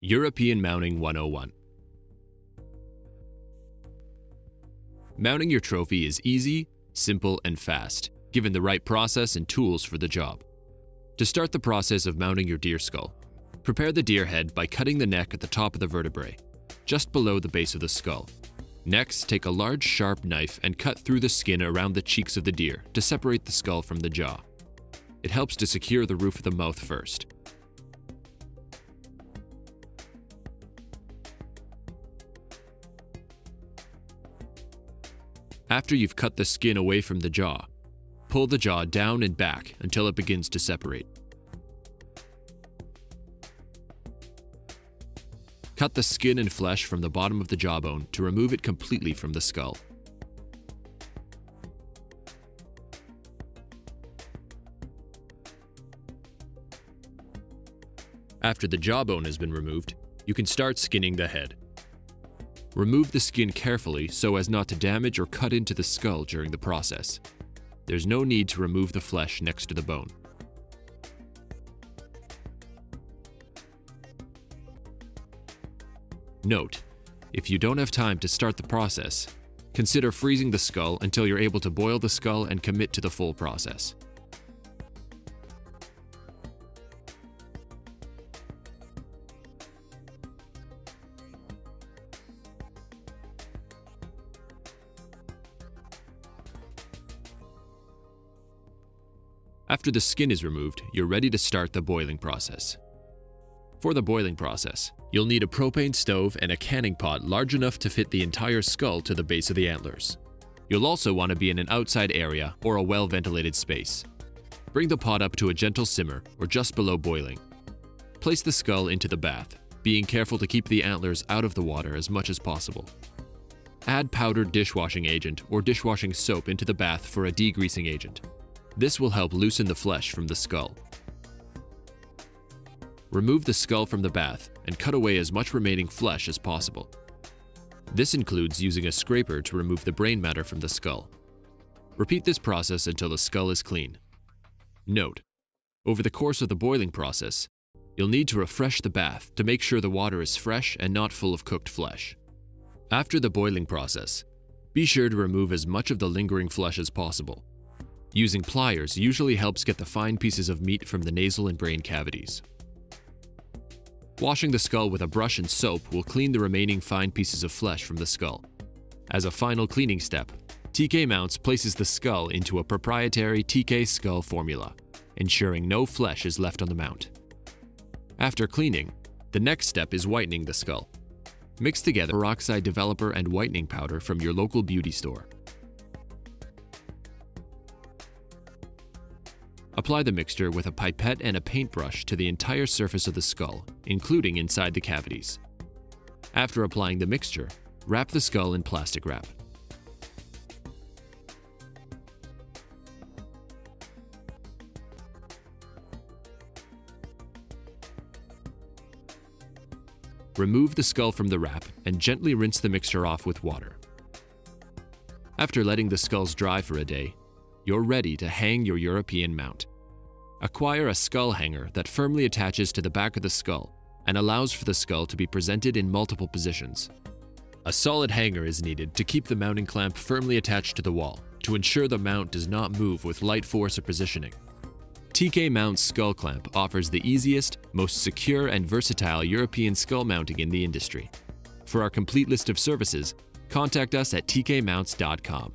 European Mounting 101. Mounting your trophy is easy, simple, and fast, given the right process and tools for the job. To start the process of mounting your deer skull, prepare the deer head by cutting the neck at the top of the vertebrae, just below the base of the skull. Next, take a large sharp knife and cut through the skin around the cheeks of the deer to separate the skull from the jaw. It helps to secure the roof of the mouth first. After you've cut the skin away from the jaw, pull the jaw down and back until it begins to separate. Cut the skin and flesh from the bottom of the jawbone to remove it completely from the skull. After the jawbone has been removed, you can start skinning the head. Remove the skin carefully so as not to damage or cut into the skull during the process. There's no need to remove the flesh next to the bone. Note: if you don't have time to start the process, consider freezing the skull until you're able to boil the skull and commit to the full process. After the skin is removed, you're ready to start the boiling process. For the boiling process, you'll need a propane stove and a canning pot large enough to fit the entire skull to the base of the antlers. You'll also want to be in an outside area or a well-ventilated space. Bring the pot up to a gentle simmer or just below boiling. Place the skull into the bath, being careful to keep the antlers out of the water as much as possible. Add powdered dishwashing agent or dishwashing soap into the bath for a degreasing agent. This will help loosen the flesh from the skull. Remove the skull from the bath and cut away as much remaining flesh as possible. This includes using a scraper to remove the brain matter from the skull. Repeat this process until the skull is clean. Note: over the course of the boiling process, you'll need to refresh the bath to make sure the water is fresh and not full of cooked flesh. After the boiling process, be sure to remove as much of the lingering flesh as possible. Using pliers usually helps get the fine pieces of meat from the nasal and brain cavities. Washing the skull with a brush and soap will clean the remaining fine pieces of flesh from the skull. As a final cleaning step, TK Mounts places the skull into a proprietary TK Skull formula, ensuring no flesh is left on the mount. After cleaning, the next step is whitening the skull. Mix together peroxide developer and whitening powder from your local beauty store. Apply the mixture with a pipette and a paintbrush to the entire surface of the skull, including inside the cavities. After applying the mixture, wrap the skull in plastic wrap. Remove the skull from the wrap and gently rinse the mixture off with water. After letting the skulls dry for a day, you're ready to hang your European mount. Acquire a skull hanger that firmly attaches to the back of the skull and allows for the skull to be presented in multiple positions. A solid hanger is needed to keep the mounting clamp firmly attached to the wall to ensure the mount does not move with light force or positioning. TK Mounts Skull Clamp offers the easiest, most secure and versatile European skull mounting in the industry. For our complete list of services, contact us at tkmounts.com.